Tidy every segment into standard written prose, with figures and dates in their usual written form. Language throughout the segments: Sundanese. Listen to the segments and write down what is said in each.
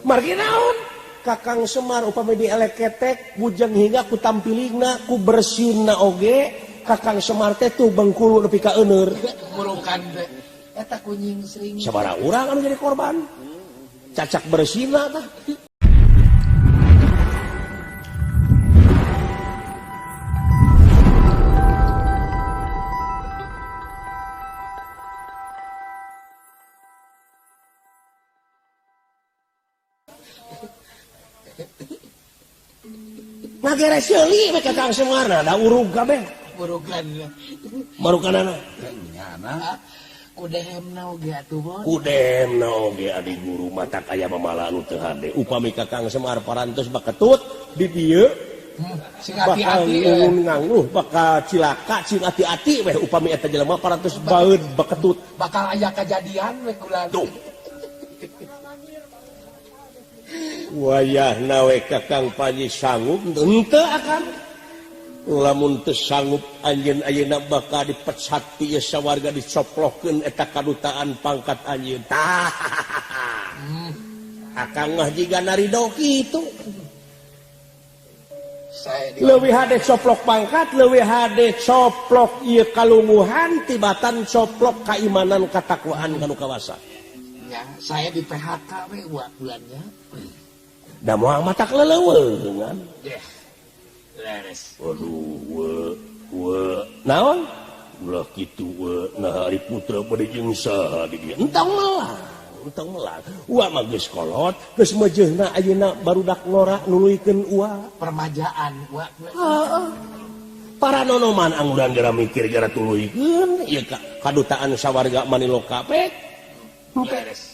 margi naon Kakang Semar upami dieleketek bujang hingga ku tampilingna ku bersihna oge Kakang Semar teh tuh bengkulu nepi ka euneur murukan teh eta kunying sering sabaraha urang anu jadi korban cacak bersihna tah ngagere seuli we Kakang Semar da urug kabeh murukan marukanana nyana kudehemna oge atuh bos kudemna oge adi guru mata aya mamala anu teu hade upami Kakang Semar parantos baketut di dieu sing bakal hati-hati ngangluh bakal cilaka cing hati-hati weh upami eta jelema parantos baeud baketut bakal aya kejadian we kula tuh wayahna we Kakang Panji sanggup henteu akan lamun teu sanggup anjeun ayeuna bakal dipecat ti sawarga dicoplokeun eta kadutaan pangkat anjeun tah akang mah jiga narido kitu leuwih hade coplok pangkat leuwih hade coplok ieu kalungguhan tibatan coplok kaimanan katakwaan kanu kawasa ya saya di PHK we bulannya da moal matak leuleungan leres waduh naon ulah kitu nah Hari Putra bade jeung saha di dieu entong melang uwa mah geus kolot geus meujeuhna ayeuna barudak ngora nuluykeun uwa permajaan uwa heeh para nonoman angguran gara mikir gara tuluykeun ieu kadutaan sawarga Maniloka pe leres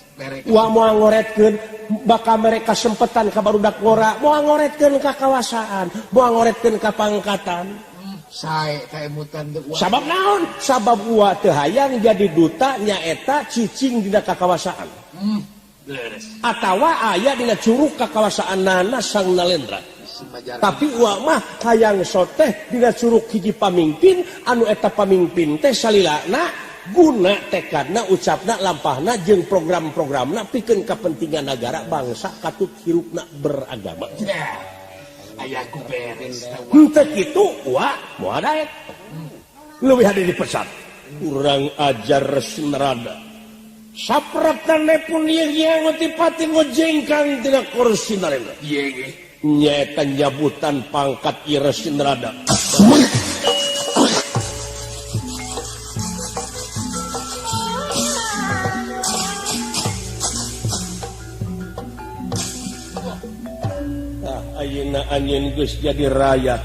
uwa moal ngoretkeun bakal mereka sempetan ka barudak ngora moal ngoretkeun ka kawasaan moal ngoretkeun ka pangkatan sae kaemutan teh sabab naon sabab uwa teu hayang jadi duta nyaeta cicing dina kakawasaan leres atawa aya dina curug kakawasaannana Sang Nalendra tapi uwa mah hayang soteh dina curug hiji pamimpin anu eta pamimpin teh salilana guna tekadna ucapna lampahna jeung program-programna pikeun kepentingan negara bangsa katut hirupna beragama aya ku beres henteu kitu wa moal daek leuwih hade dipecat urang ajar Resnarada sapratna pun ieu ngotipati ngojengkang tina kursi Nalendra ieu ge nyaeta nyabutan pangkat ieu Resnarada ayeuna anjeun geus jadi rakyat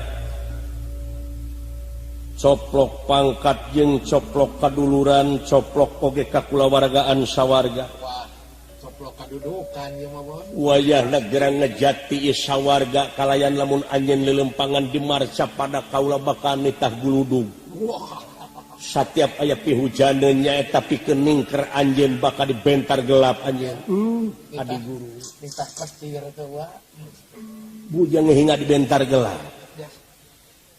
coplok pangkat jeung coplok kaduluran coplok oge kakulawargaan sawarga wah coplok kadudukan ieu mah bos wayahna gerang ngejati ieu sawarga kalayan lamun anjeun lelempangan dimarca pada kaula bakal nitah guludug setiap aya pihujaneun nyaeta pikeun ningker anjeun bakal dibentar gelap anjeun adi guru nitah petir teh wa bujang hingga dibentar gelap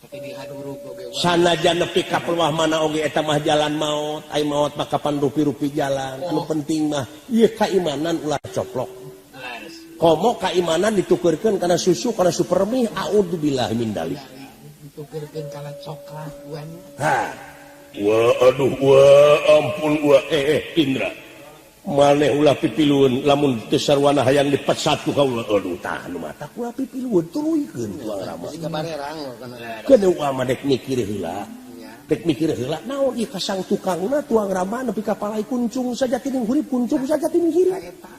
tapi dihaduruk oge sanajan nepi ka peluah mana oge eta mah jalan maot ai maot mah kapan rupi-rupi jalan anu penting mah ieu kaimanan ulah coplok komo kaimanan ditukeurkeun kana susu kana supermi a'udzubillah min dalik ditukeurkeun kana coklat wan ha aduh ampun Indra maneh ulah pipiluun lamun teu sarwana hayang dipecat ku kaula aduh tah nu mata ulah pipiluun tuluykeun tuang rama kabarerang keun mah dek mikir heula naon ieu kasang tukangna tuang rama nepi ka palai kuncung saja tining hurip kuncung saja tining hiri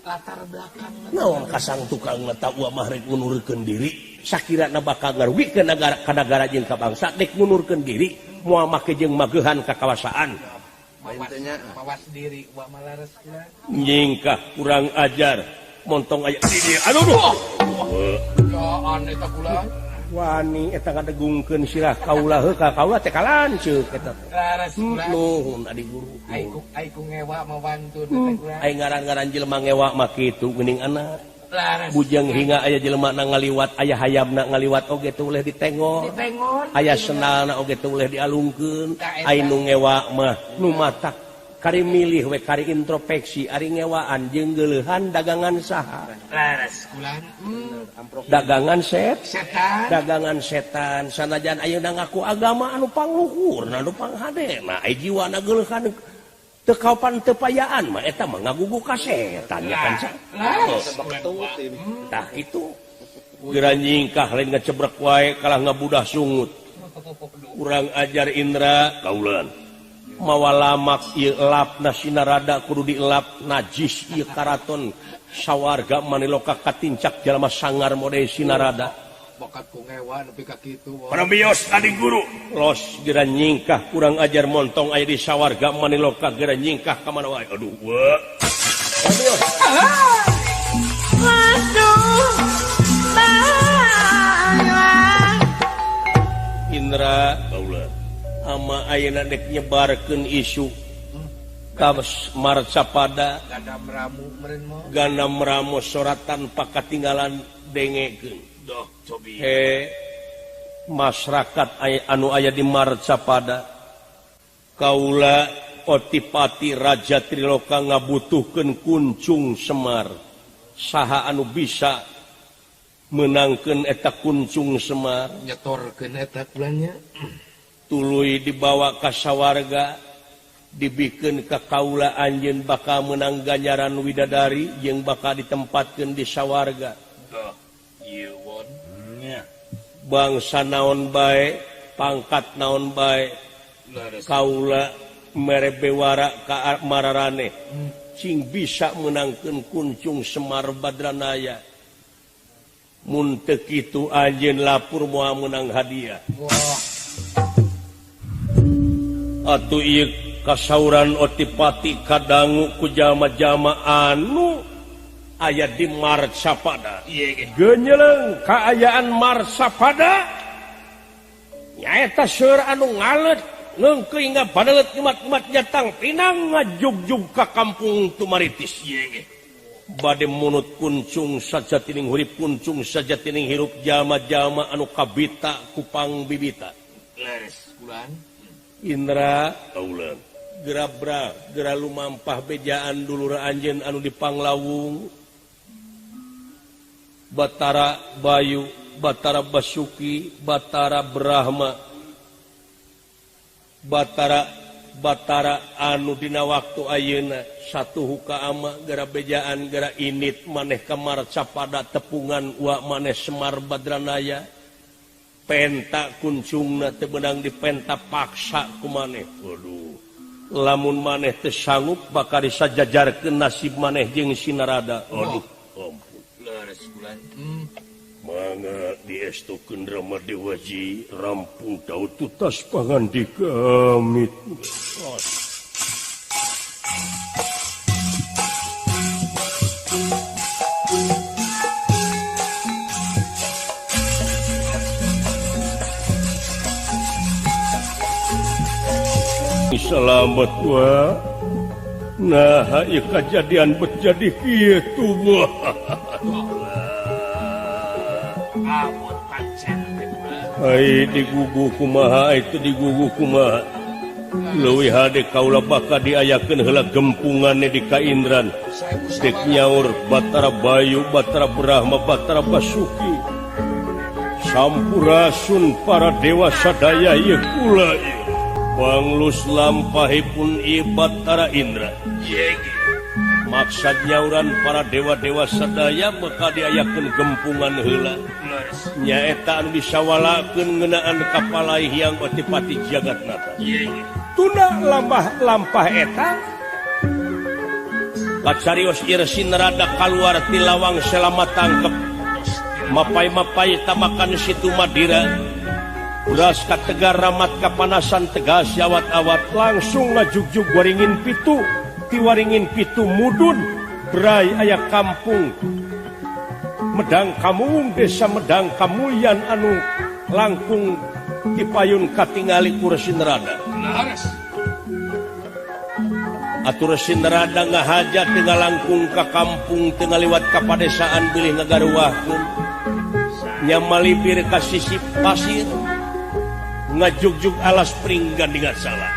latar belakang naon kasang tukangna ta ulah mah rek ngunurkeun diri sakirana bakal ngarwikeun negara jeung ka bangsa dek ngunurkeun diri moal make jeung mageuhan kakawasaan mawas diri wa malares kula nyingkah kurang ajar montong aya di dieu aduh ya aneh ta kula wani eta ngadegungkeun sirah kaula heuh ka kaula teh kalanceuk eta lares kula nuhun adi guru ai ku ngewa mawantun teh kula ai ngaran-ngaran jelema ngewa mah kitu geuning anak lares bujang hingga aya jelema na ngaliwat aya hayamna ngaliwat oge teh uleh ditengon aya senalna oge teh uleh dialungkeun ai nu ngewa mah nu matak kari milih we kari introspeksi ari ngewaan jeung geuleuhan dagangan saha laras kulan dagangan setan dagangan setan sanajan ayeuna ngaku agama anu pangluhurna anu panghadena ai jiwana geuleuhan teu kapan teu payaan mah eta mah ngagugu ka setan ya kan laras tah itu geura nyingkah lain ngecebrek wae kalah ngabudah sungut urang ajar Indra kaulan mawa lamak ieu elapna Sinarada kudu dielap najis ieu karaton sawarga maniloka katincak jalma sangar mode Sinarada bakat ku ngewa nepi ka kitu parabios adi guru los geura nyingkah kurang ajar montong aya di sawarga maniloka geura nyingkah ka mana wae aduh wa parabios Indra kaulah ama ayeuna dek nyebarkeun isu ka Marcapada Gandam Ramu soratan pakatinggalan dengekeun doh cobi masyarakat anu aya di Marcapada kaula Otipati Raja Triloka ngabutuhkeun kuncung Semar saha anu bisa menangkeun eta kuncung Semar nyetorkeun eta kulannya tuluy dibawa ka sawarga dibikeun ka kaula anjeun bakal menang ganjaran widadari jeung bakal ditempatkeun di sawarga ieu won bangsa naon bae pangkat naon bae kaula mere bewara ka mararane cing bisa menangkeun kuncung Semar Badranaya mun teu kitu anjeun lapur moal menang hadiah atuh ieu kasauran Otipati kadangu ku jalma-jalma anu aya di Marcapada geunyeuleng kaayaan Marcapada nyaeta seur anu ngalet ngeungkeuy ngabadeuleut umat-umat jatang pinang ngajugjug ka kampung Tumaritis bade munut kuncung sajatining hurip kuncung sajatining hirup jalma-jalma anu kabita kupang bibita laras kulan Indra kaulan gerabra gera lumampah bejaan dulur anjeun anu di Panglawung Batara Bayu Batara Basuki Batara Brahma Batara anu dina waktu ayeuna satu huka ama gera bejaan gera init maneh ka Marcapada tepungan wa maneh Semar Badranaya penta kuncungna teu beunang dipenta paksa ku maneh waduh lamun maneh teu sanggup bakal disajajarkeun nasib maneh jeung Sinarada aduh ampun laras kulan mangga diestukeun Rama Dewaji rampung tahu tutas pangandika amit selamat wa nah ieu kajadian berjadi kitu wah awot pancen ai digugu kumaha itu digugu kumaha leuwih hade kaula bakal diayakeun heula gempunganna di Kaindran dek nyaur Batara Bayu Batara Brahma Batara Basuki sampurasun para dewa sadaya ieu kula ieu panglus lampahipun ieu Batara Indra maksad nyauran para dewa-dewa sadaya bakal diayakeun gempungan heula nyaeta anu disawalakeun ngeunaan kapalai hyang Otipati Jagatnata tuna lampah eta kacarios ieu Sinarada kaluar ti lawang selama tangkep mapai-mapai tamakan situ Madira beras ka Tegar Ramat kapanasan tegas awat-awat langsung ngajugjug waringin pitu ti waringin pitu mudun berai aya kampung Medang Kamung desa Medang Kamulyan anu langkung dipayun katingali ku Sinarada atur Sinarada ngahajat tinggal langkung ka kampung teu liwat ka padesaan bilih ngagaruwahkeun nyamalibir ka sisi pasir ngajugjug alas pringgan dengan salah.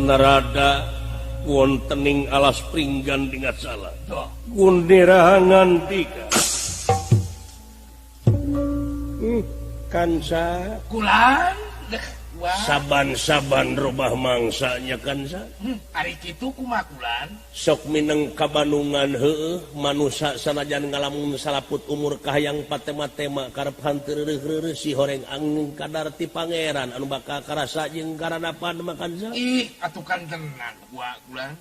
narada wontening alas pringgan dengan salah gundirangan tiga kansa kulan saban-saban rubah mangsanya kansa hari itu kumakulan sok mineng kabanungan heueuh manusia sanajan ngalamun salaput umur kahayang patema-tema karep hanteureuh si horeng angin kadar ti pangeran anu bakal karasa jeung karanapan makansa ih atuh kan tenan kulan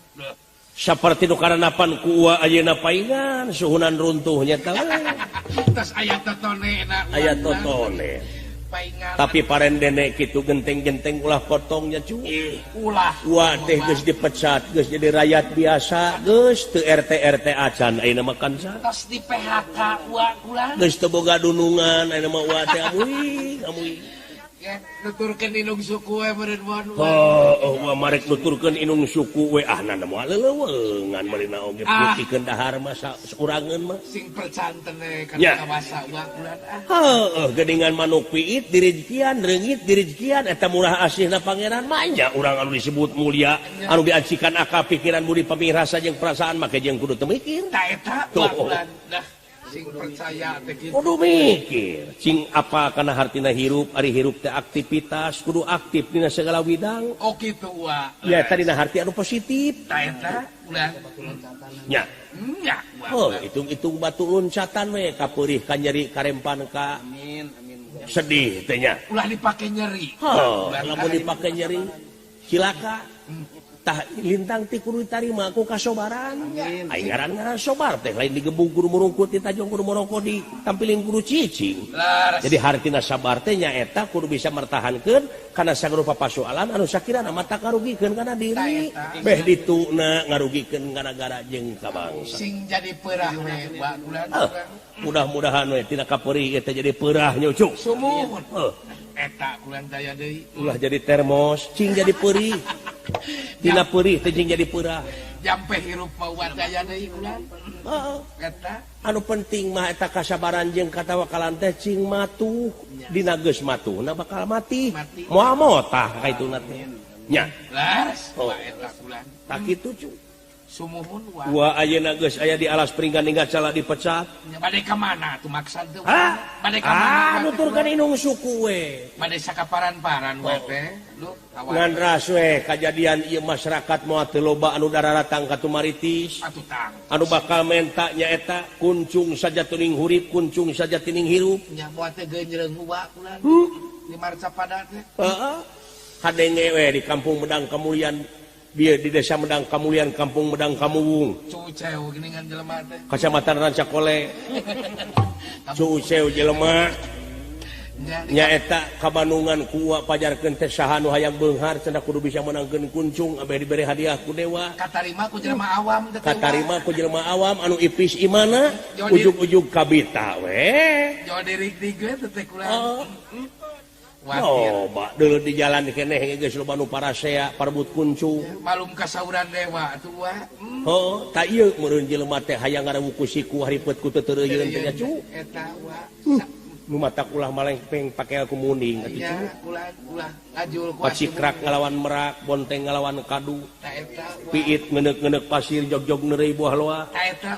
saperti nu karanapan ku ayeuna paingan suhunan runtuhnya tah tas aya totone aya totone paingan tapi parendene kitu genteng-genteng ulah potongnya cu ulah teh geus dipecat geus jadi rakyat biasa geus teu RT acan ayeuna mah kansa tos di PHK kulan geus teu boga dunungan ayeuna mah teh amuy ya nuturkeun inung suku we meureun oh marek nuturkeun inung suku we nana moal leuleuweungan meulina oge putikeun dahar mah saurangeun mah sing percanten kan kawasa kulan geuningan manuk piit direjekian reungit direjekian eta murah asihna pangeran manya urang anu disebut mulia anu diancikan akal pikiran budi pamirasa jeung perasaan make jeung kudu teu mikir tah eta kulan dah sing percaya teh kitu kudu mikir cing apa kana hartina hirup ari hirup teh aktivitas kudu aktif dina segala bidang oh kitu ya tadi na harti anu positif tah eta kulan nya nya hitung batu loncatan we kapeurih ka nyeri karempan ka amin sedih teh nya ulah dipake nyeri lamun dipake nyeri cilaka tah lintang ti kudu ditarima ku kasobaran aing ngaranna sobar teh lain digebung kudu murungkut ditajong kudu morongko ditampilin kudu cicing jadi hartina sabar teh nyaeta kudu bisa mertahankeun kana sagrupa pasoalan anu sakirana mata karugikeun kana diri beh dituna ngarugikeun gara-gara jeung ka bangsa sing jadi peurah we kulan mudah-mudahan we tina kapeurih eta jadi peurah nya cuk sumuhun eta kulan daya deui ulah jadi termos cing jadi peurih tina peurih teh cing jadi peurah jampe hirup mah daya deui kulan eta anu penting mah eta kasabaran jeung katawakalan teh cing matuh dina geus matuhna bakal mati moal motah ka ituna teh nya las eta kulan tak kitu cu sumuhun ayeuna geus aya di alas pringgan ninggal cala dipecat bade ka mana tuh maksud teh bade ka mana nuturkeun inung suku we bade sakaparan-paran we teh lu ngan ras we kajadian ieu masyarakat moal teu loba anu dararatang ka tumaritis atuh tang anu bakal menta nya eta kuncung saja tuning hurip kuncung saja tining hirup nya moal teh geunjreung huwa kulan di Marcapada teh kadenge we di kampung Medang Kamulian bieu di desa Medang Kamulian kampung Medang Kamuwung cuceu geuningan jelema teh kecamatan Rancakole cuceu jelema nya eta kabanungan ku pajarkeun teh saha nu hayang beunghar cenah kudu bisa menangkeun kuncung abeh diberi hadiah ku dewa katarima ku jelema awam teh katarima ku jelema awam anu ipis imana ujug-ujug kabita we jo dirig-dig teh kulan Pak dulu di jalan keneh geus loba nu parasea parebut kuncung malum kasauran dewa atuh tak ieu meureun jelema teh hayang ngarawuku siku haripeut ku teuteureuyeun teh cu eta nu matak ulah malengpeng pake ku muning atuh cu ulah ngajul ku pacikrak ngalawan merak bonteng ngalawan kadu ta eta piit ngeuneup-ngeuneup pasir jog-jog neureuy buah loa ta eta